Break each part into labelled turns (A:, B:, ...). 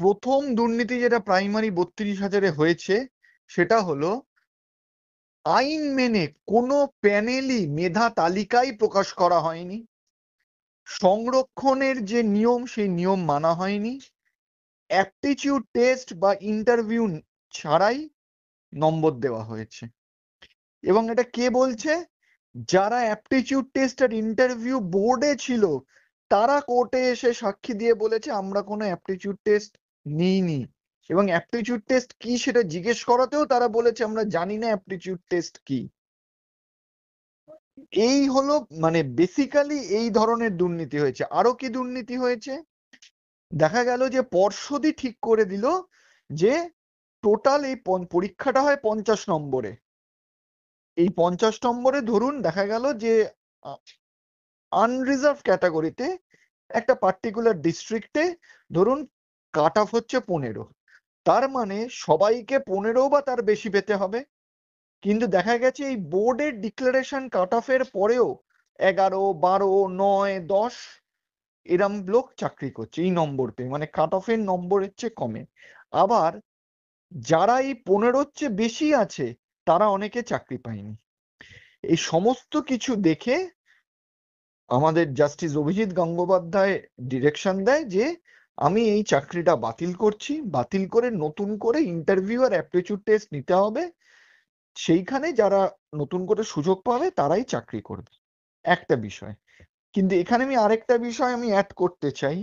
A: প্রথম দুর্নীতি যেটা প্রাইমারি 32,000-এ হয়েছে সেটা হলো আইন মেনে কোনো প্যানেলই মেধা তালিকাই প্রকাশ করা হয়নি। সংরক্ষণের যে নিয়ম সেই নিয়ম মানা হয়নি। অ্যাপটিটিউড টেস্ট বা ইন্টারভিউ ছাড়াই নম্বর দেওয়া হয়েছে। এবং এটা কে বলছে? যারা অ্যাপটিটিউড টেস্ট আর ইন্টারভিউ বোর্ডে ছিল তারা কোর্টে এসে সাক্ষী দিয়ে বলেছে আমরা কোনো অ্যাপটিটিউড টেস্ট নিইনি। এবং অ্যাপটিটিউড টেস্ট কি সেটা জিজ্ঞেস করাতেও তারা বলেছে আমরা জানি না অ্যাপটিটিউড টেস্ট কি। এই হলো মানে বেসিক্যালি এই ধরনের দুর্নীতি হয়েছে। আরো কি দুর্নীতি হয়েছে? দেখা গেল যে পর্ষদই ঠিক করে দিল যে টোটাল এই পরীক্ষাটা হয় 50 নম্বরে। এই 50 নম্বরে ধরুন দেখা গেল যে আনরিজার্ভ ক্যাটাগরিতে একটা পার্টিকুলার ডিস্ট্রিক্টে ধরুন কাট অফ হচ্ছে 15, তার মানে সবাইকে 15 বা তার বেশি পেতে হবে। কিন্তু দেখা গেছে এই বোর্ডের ডিক্লারেশন কাট অফের পরেও 11, 12, 9, 10 এরম লোক চাকরি করছে এই নম্বর পেয়ে, মানে কাট অফের নম্বরের চেয়ে কমে। আবার যারা এই 15-র চেয়ে বেশি আছে তারা অনেকে চাকরি পায়নি। এই সমস্ত কিছু দেখে আমাদের জাস্টিস অভিজিৎ গঙ্গোপাধ্যায় ডিরেকশন দেয় যে আমি এই চাকরিটা বাতিল করছি, বাতিল করে নতুন করে ইন্টারভিউ আর অ্যাপটিটিউড টেস্ট নিতে হবে, সেইখানে যারা নতুন করে সুযোগ পাবে তারাই চাকরি করবে। একটা বিষয়। কিন্তু এখানে আমি আরেকটা বিষয় আমি অ্যাড করতে চাই।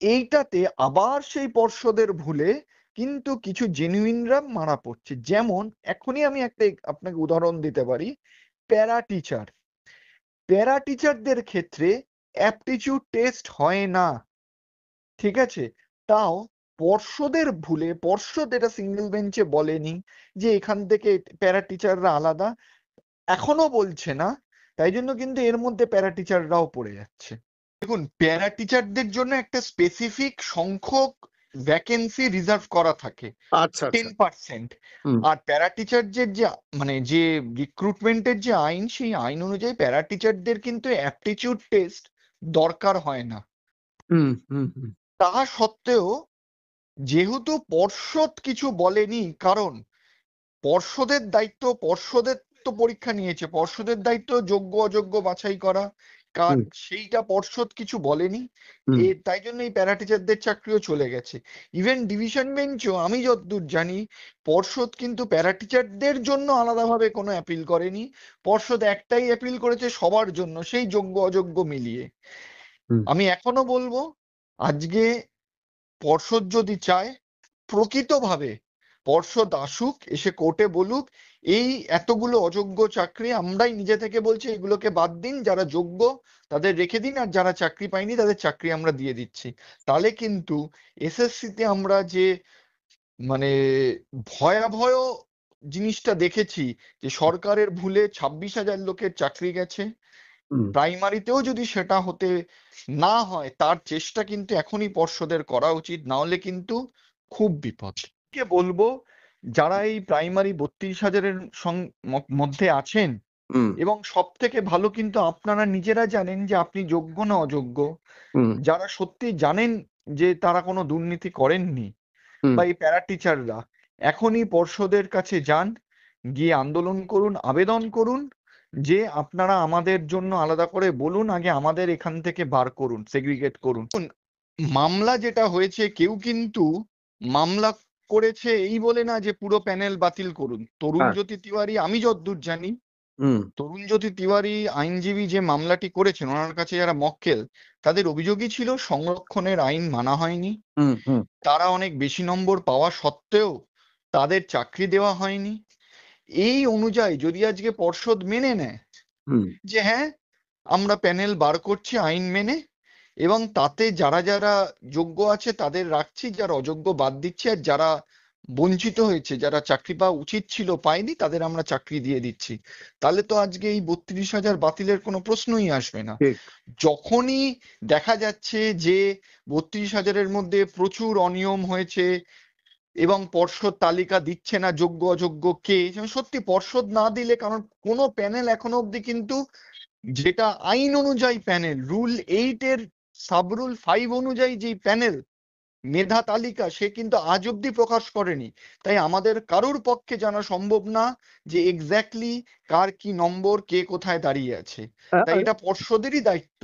A: এইটাতে আবার সেই পর্ষদের ভুলে কিন্তু কিছু জেনুইনরা মারা পড়ছে। যেমন এখনই আমি একটা আপনাকে উদাহরণ দিতে পারি, প্যারা টিচার। প্যারা টিচারদের ক্ষেত্রে অ্যাপটিটিউড টেস্ট হয় না, ঠিক আছে? তাও পর্ষদের ভুলে, পর্ষদ এটা সিঙ্গেল বেঞ্চে বলেনি যে এখান থেকে প্যারা টিচাররা আলাদা, এখনো বলছে না, তাই জন্য কিন্তু এর মধ্যে প্যারা টিচাররাও পড়ে যাচ্ছে। দেখুন, প্যারা টিচারদের জন্য একটা স্পেসিফিক সংখ্যক ভ্যাকেন্সি রিজার্ভ করা থাকে,
B: আচ্ছা আচ্ছা
A: 10%। আর প্যারা টিচারদের যে মানে যে রিক্রুটমেন্টের যে আইন, সেই আইন অনুযায়ী প্যারা টিচারদের কিন্তু অ্যাপটিটিউড টেস্ট দরকার হয় না।
B: হুম হুম হুম
A: তা সত্ত্বেও যেহেতু পর্ষদ কিছু বলেনি, কারণ পর্ষদের দায়িত্ব, পর্ষদের তো পরীক্ষা নিয়েছে, পর্ষদের দায়িত্ব যোগ্য অযোগ্য বাছাই করা, কার সেইটা পর্ষদ কিছু বলেনি। তাই জন্য এই প্যারা টিচারদের চাকরিও চলে গেছে। ইভেন ডিভিশন বেঞ্চও আমি যতদূর জানি পর্ষদ কিন্তু প্যারা টিচারদের জন্য আলাদাভাবে কোনো অ্যাপিল করেনি। পর্ষদ একটাই অ্যাপিল করেছে সবার জন্য, সেই যোগ্য অযোগ্য মিলিয়ে। আমি এখনো বলবো আজকে পর্ষদ যদি চায় প্রকৃতভাবে পর্ষদ আসুক, এসে কোর্টে বলুক এই এতগুলো অযোগ্য চাকরি আমরাই নিজে থেকে বলছি এগুলোকে বাদ দিন, যারা যোগ্য তাদের রেখে দিন, আর যারা চাকরি পায়নি তাদের চাকরি আমরা দিয়ে দিচ্ছি। তাহলে কিন্তু এসএসসিতে আমরা যে মানে ভয়াবহ জিনিসটা দেখেছি যে সরকারের ভুলে 26,000 লোকের চাকরি গেছে, প্রাইমারিতেও যদি সেটা হতে না হয় তার চেষ্টা কিন্তু এখনই পর্ষদের করা উচিত, না হলে কিন্তু খুব বিপদ। কে বলবো যারা এই প্রাইমারি 32,000-এর মধ্যে আছেন, এবং সব থেকে ভালো কিন্তু আপনারা নিজেরা জানেন যে আপনি যোগ্য না অযোগ্য। যারা সত্যি জানেন যে তারা কোনো দুর্নীতি করেননি, বা এই প্যারা টিচাররা, এখনই পর্ষদের কাছে যান, গিয়ে আন্দোলন করুন, আবেদন করুন যে আপনারা আমাদের জন্য আলাদা করে বলুন, আগে আমাদের এখান থেকে বার করুন, সেগ্রিগেট করুন। মামলা যেটা হয়েছে, কেউ কিন্তু মামলা করেছে এই বলে না যে পুরো প্যানেল বাতিল করুন। তরুণজ্যোতি তিওয়ারি, আমি যতদূর জানি তরুণজ্যোতি তিওয়ারি আইনজীবী যে মামলাটি করেছেন, ওনার কাছে যারা মক্কেল তাদের অভিযোগই ছিল সংরক্ষণের আইন মানা হয়নি, তারা অনেক বেশি নম্বর পাওয়া সত্ত্বেও তাদের চাকরি দেওয়া হয়নি। এই অনুযায়ী যদি আজকে পর্ষদ মেনে নেয় যে হ্যাঁ আমরা প্যানেল বার করছি আইন মেনে, এবং তাতে যারা যারা যোগ্য আছে তাদের রাখছি, যারা অযোগ্য বাদ দিচ্ছি, আর যারা বঞ্চিত হয়েছে, যারা চাকরি পাওয়া উচিত ছিল পায়নি, তাদের আমরা চাকরি দিয়ে দিচ্ছি, তাহলে তো আজকে এই 32,000 বাতিলের কোনো প্রশ্নই আসবে না। যখনই দেখা যাচ্ছে যে 32,000-এর মধ্যে প্রচুর অনিয়ম হয়েছে এবং পর্ষদ তালিকা দিচ্ছে না যোগ্য অযোগ্য কে, সত্যি পর্ষদ না দিলে, কারণ কোনো প্যানেল এখনো অব্দি কিন্তু যেটা আইন অনুযায়ী প্যানেল, রুল 8-এর সাব রুল 5 অনুযায়ী যে প্যানেল মেধা তালিকা সে কিন্তু আজ অব্দি প্রকাশ করেনি। তাই আমাদের কারোর পক্ষে জানা সম্ভব না যে এক্স্যাক্টলি কার কি নম্বর, কে কোথায় দাঁড়িয়ে আছে। তাই এটা পর্ষদেরই দায়িত্ব।